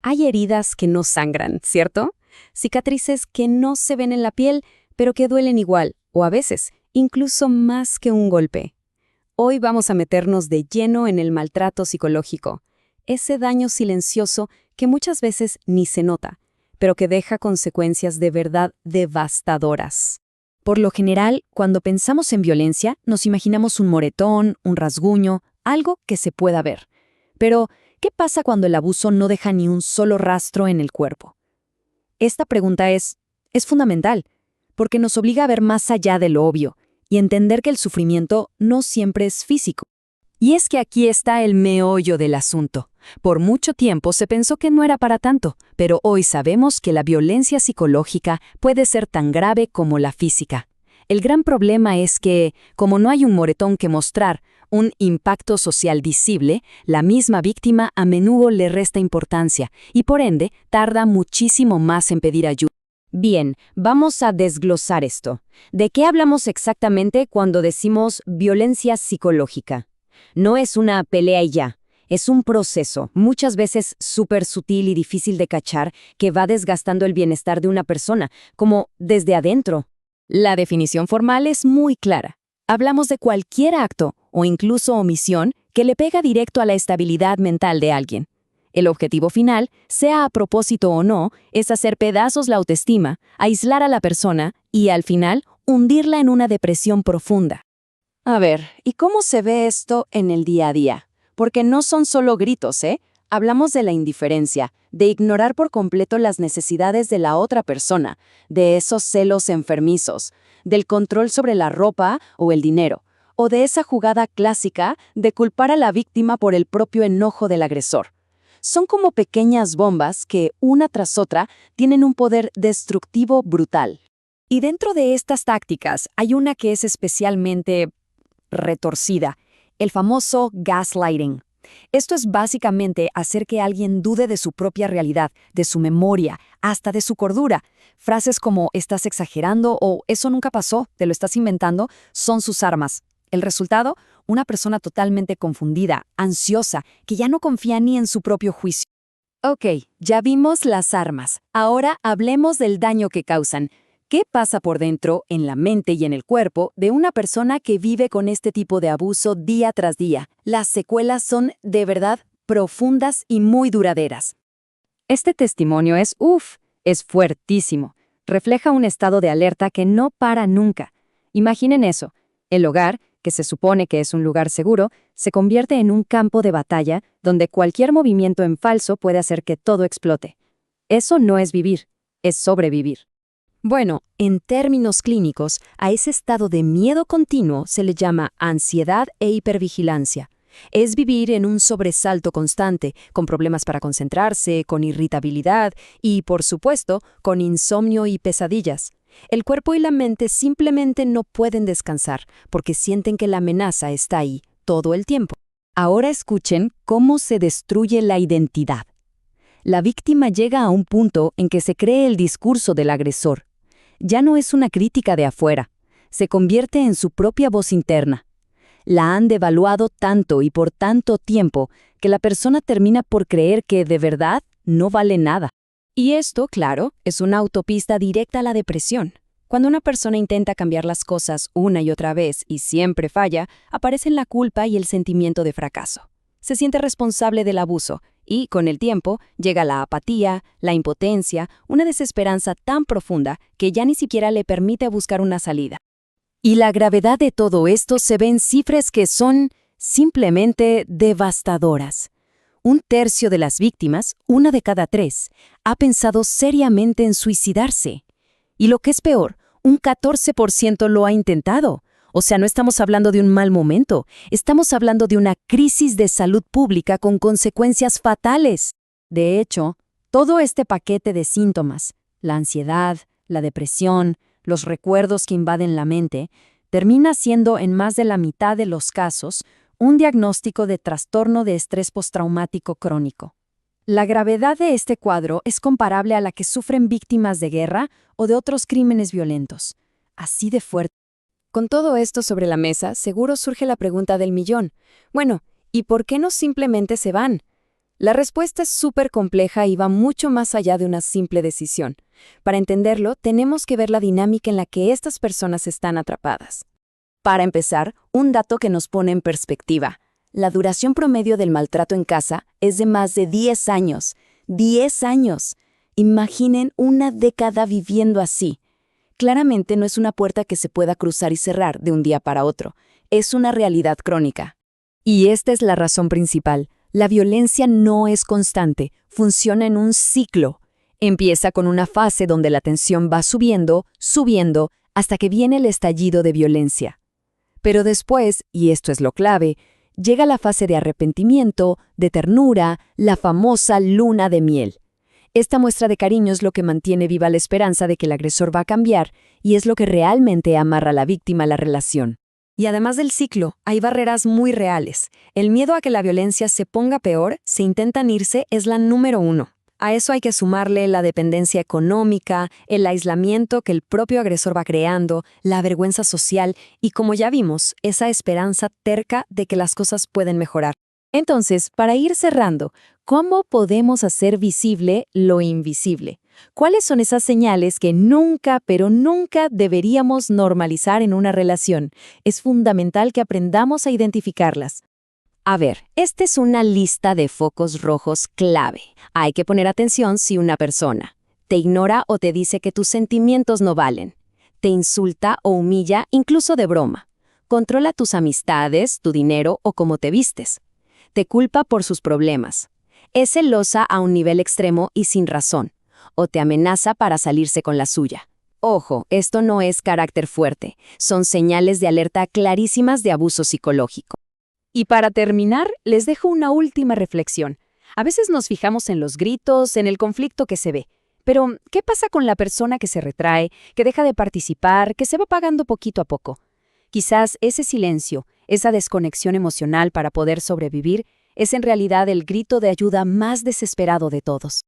Hay heridas que no sangran, ¿cierto? Cicatrices que no se ven en la piel, pero que duelen igual, o a veces, incluso más que un golpe. Hoy vamos a meternos de lleno en el maltrato psicológico, ese daño silencioso que muchas veces ni se nota, pero que deja consecuencias de verdad devastadoras. Por lo general, cuando pensamos en violencia, nos imaginamos un moretón, un rasguño, algo que se pueda ver. Pero, ¿qué pasa cuando el abuso no deja ni un solo rastro en el cuerpo? Esta pregunta es fundamental, porque nos obliga a ver más allá de lo obvio y entender que el sufrimiento no siempre es físico. Y es que aquí está el meollo del asunto. Por mucho tiempo se pensó que no era para tanto, pero hoy sabemos que la violencia psicológica puede ser tan grave como la física. El gran problema es que, como no hay un moretón que mostrar, un impacto social visible, la misma víctima a menudo le resta importancia y por ende tarda muchísimo más en pedir ayuda. Bien, vamos a desglosar esto. ¿De qué hablamos exactamente cuando decimos violencia psicológica? No es una pelea y ya. Es un proceso, muchas veces súper sutil y difícil de cachar, que va desgastando el bienestar de una persona, como desde adentro. La definición formal es muy clara. Hablamos de cualquier acto, o incluso omisión, que le pega directo a la estabilidad mental de alguien. El objetivo final, sea a propósito o no, es hacer pedazos la autoestima, aislar a la persona y, al final, hundirla en una depresión profunda. A ver, ¿y cómo se ve esto en el día a día? Porque no son solo gritos, ¿eh? Hablamos de la indiferencia, de ignorar por completo las necesidades de la otra persona, de esos celos enfermizos, del control sobre la ropa o el dinero, o de esa jugada clásica de culpar a la víctima por el propio enojo del agresor. Son como pequeñas bombas que, una tras otra, tienen un poder destructivo brutal. Y dentro de estas tácticas hay una que es especialmente retorcida, el famoso gaslighting. Esto es básicamente hacer que alguien dude de su propia realidad, de su memoria, hasta de su cordura. Frases como "estás exagerando" o "eso nunca pasó, te lo estás inventando", son sus armas. El resultado, una persona totalmente confundida, ansiosa, que ya no confía ni en su propio juicio. Ok, ya vimos las armas. Ahora hablemos del daño que causan. ¿Qué pasa por dentro, en la mente y en el cuerpo, de una persona que vive con este tipo de abuso día tras día? Las secuelas son, de verdad, profundas y muy duraderas. Este testimonio es fuertísimo. Refleja un estado de alerta que no para nunca. Imaginen eso. El hogar, que se supone que es un lugar seguro, se convierte en un campo de batalla donde cualquier movimiento en falso puede hacer que todo explote. Eso no es vivir, es sobrevivir. Bueno, en términos clínicos, a ese estado de miedo continuo se le llama ansiedad e hipervigilancia. Es vivir en un sobresalto constante, con problemas para concentrarse, con irritabilidad y, por supuesto, con insomnio y pesadillas. El cuerpo y la mente simplemente no pueden descansar porque sienten que la amenaza está ahí todo el tiempo. Ahora escuchen cómo se destruye la identidad. La víctima llega a un punto en que se cree el discurso del agresor. Ya no es una crítica de afuera, se convierte en su propia voz interna. La han devaluado tanto y por tanto tiempo que la persona termina por creer que de verdad no vale nada. Y esto, claro, es una autopista directa a la depresión. Cuando una persona intenta cambiar las cosas una y otra vez y siempre falla, aparecen la culpa y el sentimiento de fracaso. Se siente responsable del abuso y, con el tiempo, llega la apatía, la impotencia, una desesperanza tan profunda que ya ni siquiera le permite buscar una salida. Y la gravedad de todo esto se ve en cifras que son simplemente devastadoras. 1/3 de las víctimas, 1 de cada 3, ha pensado seriamente en suicidarse. Y lo que es peor, un 14% lo ha intentado. O sea, no estamos hablando de un mal momento, estamos hablando de una crisis de salud pública con consecuencias fatales. De hecho, todo este paquete de síntomas, la ansiedad, la depresión, los recuerdos que invaden la mente, termina siendo en más de la mitad de los casos un diagnóstico de trastorno de estrés postraumático crónico. La gravedad de este cuadro es comparable a la que sufren víctimas de guerra o de otros crímenes violentos. Así de fuerte. Con todo esto sobre la mesa, seguro surge la pregunta del millón. Bueno, ¿y por qué no simplemente se van? La respuesta es súper compleja y va mucho más allá de una simple decisión. Para entenderlo, tenemos que ver la dinámica en la que estas personas están atrapadas. Para empezar, un dato que nos pone en perspectiva. La duración promedio del maltrato en casa es de más de 10 años. ¡10 años! Imaginen una década viviendo así. Claramente no es una puerta que se pueda cruzar y cerrar de un día para otro. Es una realidad crónica. Y esta es la razón principal. La violencia no es constante, funciona en un ciclo. Empieza con una fase donde la tensión va subiendo, subiendo, hasta que viene el estallido de violencia. Pero después, y esto es lo clave, llega la fase de arrepentimiento, de ternura, la famosa luna de miel. Esta muestra de cariño es lo que mantiene viva la esperanza de que el agresor va a cambiar y es lo que realmente amarra a la víctima a la relación. Y además del ciclo, hay barreras muy reales. El miedo a que la violencia se ponga peor si intentan irse es la número 1. A eso hay que sumarle la dependencia económica, el aislamiento que el propio agresor va creando, la vergüenza social y, como ya vimos, esa esperanza terca de que las cosas pueden mejorar. Entonces, para ir cerrando, ¿cómo podemos hacer visible lo invisible? ¿Cuáles son esas señales que nunca, pero nunca deberíamos normalizar en una relación? Es fundamental que aprendamos a identificarlas. A ver, esta es una lista de focos rojos clave. Hay que poner atención si una persona te ignora o te dice que tus sentimientos no valen, te insulta o humilla incluso de broma, controla tus amistades, tu dinero o cómo te vistes, te culpa por sus problemas, es celosa a un nivel extremo y sin razón, o te amenaza para salirse con la suya. Ojo, esto no es carácter fuerte, son señales de alerta clarísimas de abuso psicológico. Y para terminar, les dejo una última reflexión. A veces nos fijamos en los gritos, en el conflicto que se ve. Pero, ¿qué pasa con la persona que se retrae, que deja de participar, que se va apagando poquito a poco? Quizás ese silencio, esa desconexión emocional para poder sobrevivir, es en realidad el grito de ayuda más desesperado de todos.